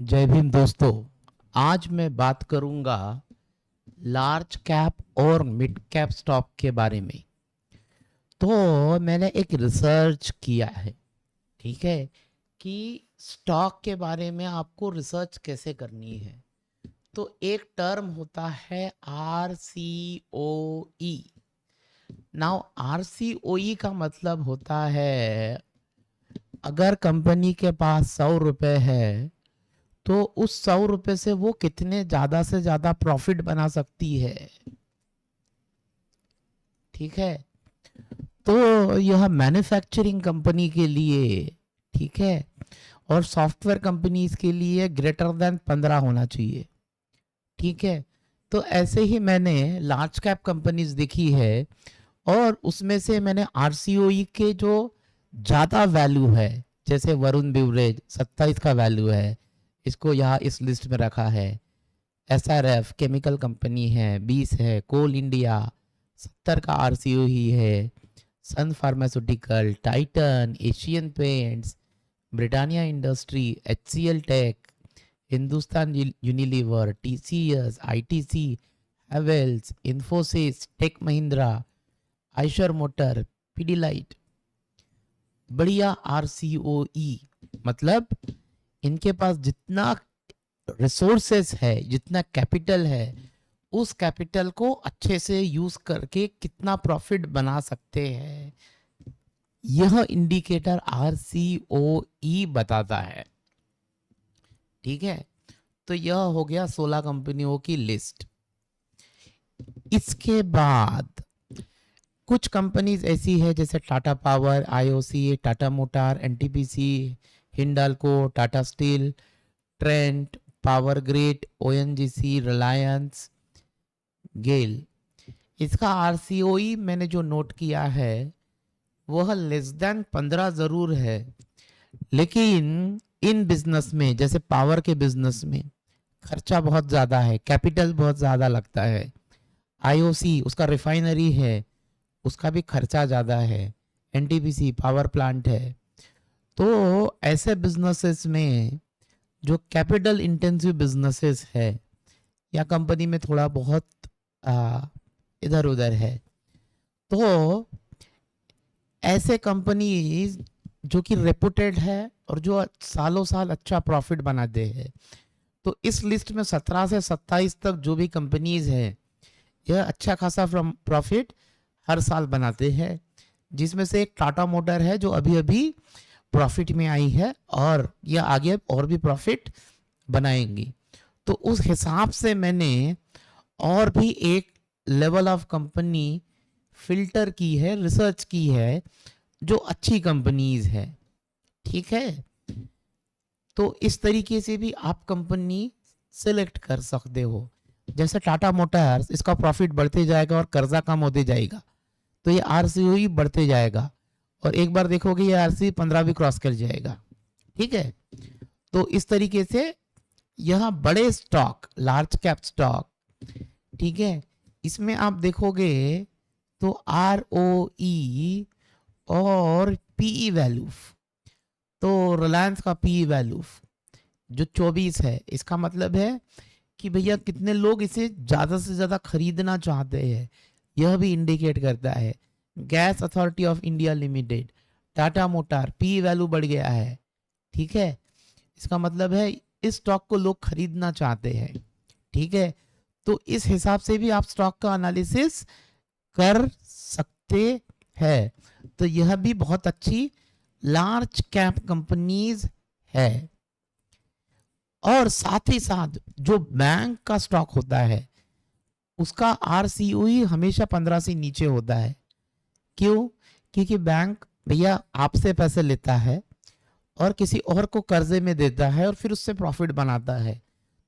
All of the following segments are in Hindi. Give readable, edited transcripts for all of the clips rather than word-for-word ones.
जय भीम दोस्तों। आज मैं बात करूंगा लार्ज कैप और मिड कैप स्टॉक के बारे में। तो मैंने एक रिसर्च किया है, ठीक है, कि स्टॉक के बारे में आपको रिसर्च कैसे करनी है। तो एक टर्म होता है RCOE। नाउ RCOE का मतलब होता है, अगर कंपनी के पास 100 रुपए है तो उस 100 रुपए से वो कितने ज्यादा से ज्यादा प्रॉफिट बना सकती है। ठीक है, तो यह मैन्युफैक्चरिंग कंपनी के लिए, ठीक है, और सॉफ्टवेयर कंपनीज के लिए ग्रेटर देन 15 होना चाहिए। ठीक है, तो ऐसे ही मैंने लार्ज कैप कंपनीज देखी है और उसमें से मैंने आरसीओई के जो ज़्यादा वैल्यू है, जैसे वरुण बिवरेज 27 का वैल्यू है, इसको यहाँ इस लिस्ट में रखा है। एसआरएफ केमिकल कंपनी है 20 है, कोल इंडिया 70 का आरसीओ ही है, Sun Pharmaceutical, Titan, Asian Paints, Britannia Industry, HCL Tech, Hindustan Unilever, TCS, ITC, Havells, Infosys, Tech Mahindra, Eicher Motor, Pidilite, बढ़िया आरसीओई। मतलब इनके पास जितना रिसोर्सेस है, जितना कैपिटल है, उस कैपिटल को अच्छे से यूज करके कितना प्रॉफिट बना सकते हैं, यह इंडिकेटर RCOE बताता है। ठीक है, तो यह हो गया 16 कंपनियों की लिस्ट। इसके बाद कुछ कंपनीज ऐसी है जैसे Tata Power, IOC, Tata Motor, NTPC, Hindalco, Tata Steel, Trent, Power Grid, ONGC, Reliance, GAIL. इसका आरसीओई मैंने जो नोट किया है वह लेस देन 15 जरूर है, लेकिन इन बिजनेस में, जैसे पावर के बिजनेस में खर्चा बहुत ज़्यादा है, कैपिटल बहुत ज़्यादा लगता है। आईओसी उसका रिफाइनरी है, उसका भी खर्चा ज़्यादा है। एनटीपीसी पावर प्लांट है। तो ऐसे बिजनेसेस में जो कैपिटल इंटेंसिव बिजनेसेस है या कंपनी में थोड़ा बहुत इधर उधर है, तो ऐसे कंपनीज जो कि रेपुटेड है और जो सालों साल अच्छा प्रॉफिट बनाते हैं, तो इस लिस्ट में 17 से 27 तक जो भी कंपनीज है, यह अच्छा खासा प्रॉफिट हर साल बनाते हैं। जिसमें से एक टाटा मोटर है जो अभी अभी प्रॉफिट में आई है और यह आगे और भी प्रॉफिट बनाएंगी। तो उस हिसाब से मैंने और भी एक लेवल ऑफ कंपनी फिल्टर की है, रिसर्च की है, जो अच्छी कंपनीज है। ठीक है, तो इस तरीके से भी आप कंपनी सेलेक्ट कर सकते हो। जैसे टाटा मोटर्स, इसका प्रॉफिट बढ़ते जाएगा और कर्जा कम होते जाएगा, तो ये आरसीओई बढ़ते जाएगा और एक बार देखोगे ये आरसी 15 भी क्रॉस कर जाएगा। ठीक है, तो इस तरीके से यह बड़े स्टॉक, लार्ज कैप स्टॉक, ठीक है, इसमें आप देखोगे तो ROE और पीई वैल्यू, तो रिलायंस का पीई वैल्यू जो 24 है, इसका मतलब है कि भैया कितने लोग इसे ज़्यादा से ज़्यादा खरीदना चाहते हैं, यह भी इंडिकेट करता है। Gas authority of India limited, Tata motor, P value बढ़ गया है। ठीक है, इसका मतलब है इस स्टॉक को लोग खरीदना चाहते हैं। ठीक है, तो इस हिसाब से भी आप स्टॉक का एनालिसिस कर सकते हैं। तो यह भी बहुत अच्छी लार्ज कैप कंपनीज है। और साथ ही साथ जो बैंक का स्टॉक होता है उसका आरसीओई हमेशा 15 से नीचे होता है। क्यों? क्योंकि बैंक भैया आपसे पैसे लेता है और किसी और को कर्जे में देता है और फिर उससे प्रॉफिट बनाता है,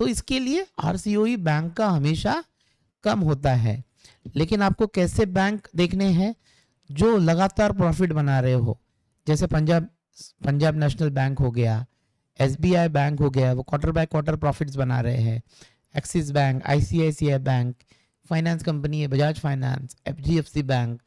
तो इसके लिए आरसीओई बैंक का हमेशा कम होता है। लेकिन आपको कैसे बैंक देखने हैं जो लगातार प्रॉफिट बना रहे हो, जैसे पंजाब नेशनल बैंक हो गया, एसबीआई बैंक हो गया, वो क्वार्टर बाय क्वार्टर प्रॉफिट्स बना रहे हैं। Axis bank, ICICI bank, finance company है बजाज फाइनेंस, एचडीएफसी बैंक।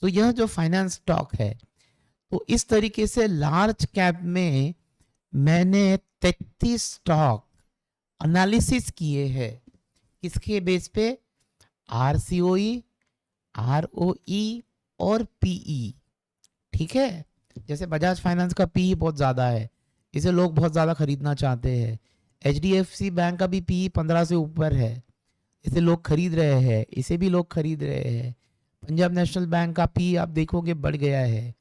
तो यह जो फाइनेंस स्टॉक है, तो इस तरीके से लार्ज कैप में मैंने 33 स्टॉक एनालिसिस किए हैं। किसके बेस पे? RCOE, ROE और PE। ठीक है, जैसे बजाज फाइनेंस का PE बहुत ज़्यादा है, इसे लोग बहुत ज़्यादा खरीदना चाहते हैं। HDFC बैंक का भी PE 15 से ऊपर है, इसे लोग खरीद रहे हैं, इसे भी लोग खरीद रहे हैं। पंजाब नेशनल बैंक का PE आप देखोगे बढ़ गया है।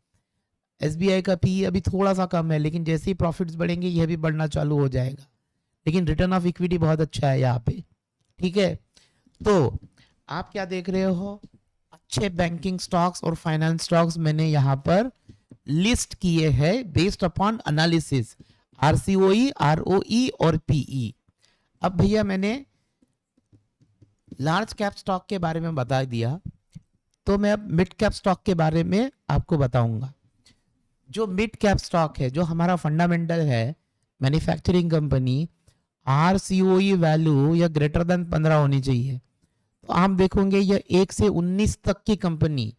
SBI का PE अभी थोड़ा सा कम है, लेकिन जैसे ही प्रॉफिट्स बढ़ेंगे यह भी बढ़ना चालू हो जाएगा। लेकिन रिटर्न ऑफ इक्विटी बहुत अच्छा है यहाँ पे। ठीक है, तो आप क्या देख रहे हो? अच्छे बैंकिंग स्टॉक्स और फाइनेंस स्टॉक्स मैंने यहाँ पर लिस्ट किए हैं based upon analysis, RCOE, ROE और PE। अब भैया मैंने लार्ज कैप स्टॉक के बारे में बता दिया, तो मैं अब मिड कैप स्टॉक के बारे में आपको बताऊंगा। जो मिड कैप स्टॉक है, जो हमारा फंडामेंटल है, मैन्युफैक्चरिंग कंपनी, RCOE वैल्यू या ग्रेटर देन 15 होनी चाहिए। तो आप देखोगे यह 1 से 19 तक की company,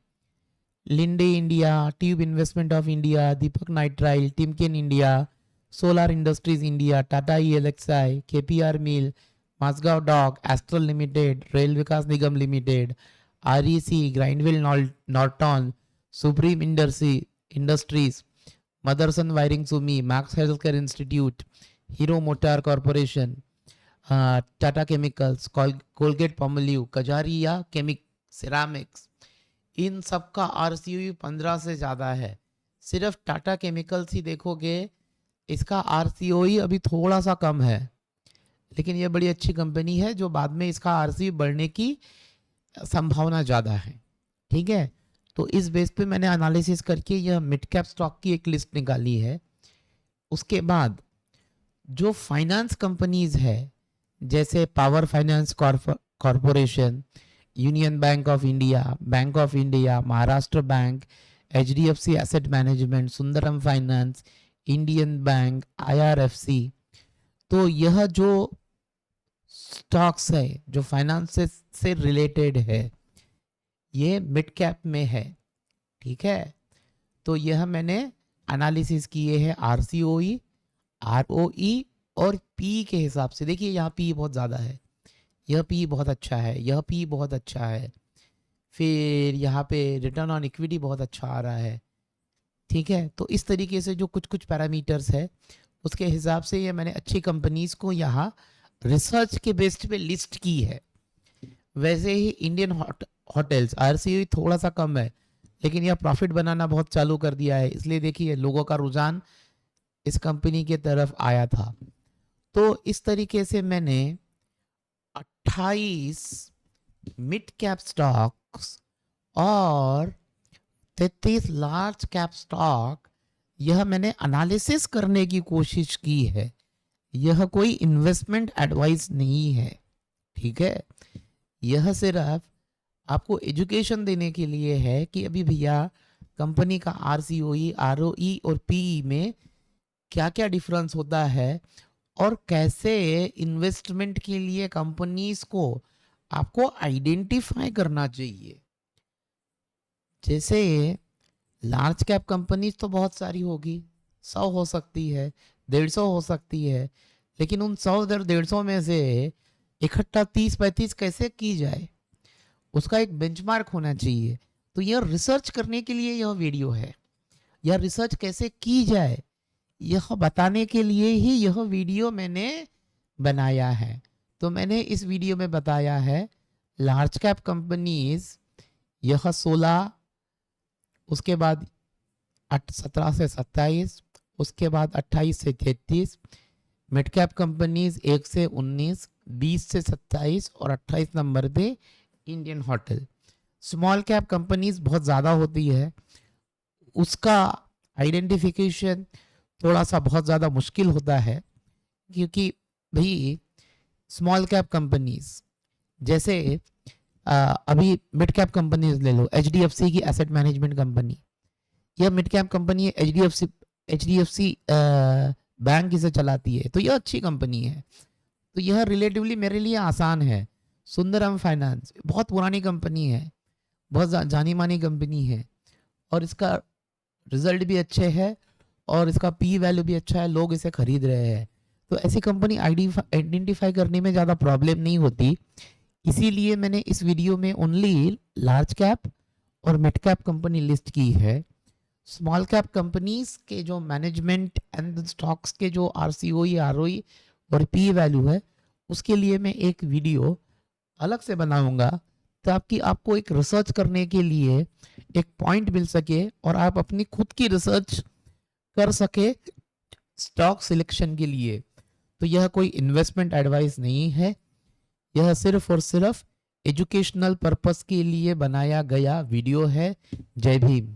Linde India, Tube Investment of India, Deepak Nitrile, Timken India, Solar Industries India, Tata ELXI, KPR Mill, Mazagon Dock, Astral Limited, Rail Vikas Nigam Limited, REC, Grindwell Norton, Supreme Industries, Motherson Wiring Sumi, Max Health Care Institute, Hero Motor Corporation, Tata Chemicals, Colgate Palmolive, Kajaria Ceramics, इन सब का RCOE 15 से ज़्यादा है। सिर्फ टाटा केमिकल्स ही देखोगे, इसका RCOE अभी थोड़ा सा कम है, लेकिन ये बड़ी अच्छी कंपनी है जो बाद में इसका RCOE बढ़ने की संभावना ज़्यादा है। ठीक है, तो इस बेस पे मैंने एनालिसिस करके यह मिड कैप स्टॉक की एक लिस्ट निकाली है। उसके बाद जो फाइनेंस कंपनीज है, जैसे power finance corporation, union bank of India, Maharashtra bank, HDFC asset management, Sundaram finance, Indian bank, IRFC, तो यह जो स्टॉक्स है जो फाइनेंस से रिलेटेड है, ये मिड कैप में है। ठीक है, तो यह मैंने एनालिसिस किए हैं RCOE, ROE और PE के हिसाब से। देखिए यहाँ PE बहुत ज़्यादा है, यह PE बहुत अच्छा है, यह PE बहुत अच्छा है, फिर यहाँ पे रिटर्न ऑन इक्विटी बहुत अच्छा आ रहा है। ठीक है, तो इस तरीके से जो कुछ कुछ पैरामीटर्स है उसके हिसाब से ये मैंने अच्छी कंपनीज को यहाँ रिसर्च के बेस्ड पे लिस्ट की है। वैसे ही इंडियन होटल्स RCOE थोड़ा सा कम है, लेकिन यह प्रॉफिट बनाना बहुत चालू कर दिया है, इसलिए देखिए लोगों का रुझान इस कंपनी की तरफ आया था। तो इस तरीके से मैंने 28 मिड कैप स्टॉक्स और 33 लार्ज कैप स्टॉक, यह मैंने एनालिसिस करने की कोशिश की है। यह कोई इन्वेस्टमेंट एडवाइस नहीं है। ठीक है, यह सिर्फ आपको एजुकेशन देने के लिए है कि अभी भैया कंपनी का RCOE, ROE और PE में क्या क्या डिफरेंस होता है और कैसे इन्वेस्टमेंट के लिए कंपनीज को आपको आइडेंटिफाई करना चाहिए। जैसे लार्ज कैप कंपनीज तो बहुत सारी होगी, 100 हो सकती है, 150 हो सकती है, लेकिन उन 100-150 में से इकट्ठा 30-35 कैसे की जाए, उसका एक बेंचमार्क होना चाहिए। तो यह रिसर्च करने के लिए यह वीडियो है। यह रिसर्च कैसे की जाए यह बताने के लिए ही यह वीडियो मैंने बनाया है। तो मैंने इस वीडियो में बताया है लार्ज कैप कंपनीज यह 16, उसके बाद 17 से 27, उसके बाद 28 से 33, मिड कैप कंपनीज 1 से 19, 20 से 27 और 28 नंबर पे Indian hotel. Small cap companies बहुत ज़्यादा होती है, उसका आइडेंटिफिकेशन थोड़ा सा बहुत ज़्यादा मुश्किल होता है, क्योंकि भाई स्मॉल कैप कंपनीज जैसे अभी मिड कैप कंपनीज ले लो, HDFC की एसेट मैनेजमेंट कंपनी, यह मिड कैप कंपनी है। HDFC बैंक इसे चलाती है, तो यह अच्छी कंपनी है, तो यह रिलेटिवली मेरे लिए आसान है। सुंदरम फाइनेंस बहुत पुरानी कंपनी है, बहुत जानी मानी कंपनी है और इसका रिजल्ट भी अच्छे है और इसका पी वैल्यू भी अच्छा है, लोग इसे खरीद रहे हैं, तो ऐसी कंपनी आइडेंटिफाई करने में ज़्यादा प्रॉब्लम नहीं होती। इसीलिए मैंने इस वीडियो में ओनली लार्ज कैप और मिड कैप कंपनी लिस्ट की है। स्मॉल कैप कंपनीज के जो मैनेजमेंट एंड स्टॉक्स के जो आरसीओई, आरओई और पी वैल्यू है, उसके लिए मैं एक वीडियो अलग से बनाऊंगा, ताकि आपको एक रिसर्च करने के लिए एक पॉइंट मिल सके और आप अपनी खुद की रिसर्च कर सके स्टॉक सिलेक्शन के लिए। तो यह कोई इन्वेस्टमेंट एडवाइस नहीं है, यह सिर्फ और सिर्फ एजुकेशनल पर्पस के लिए बनाया गया वीडियो है। जय भीम।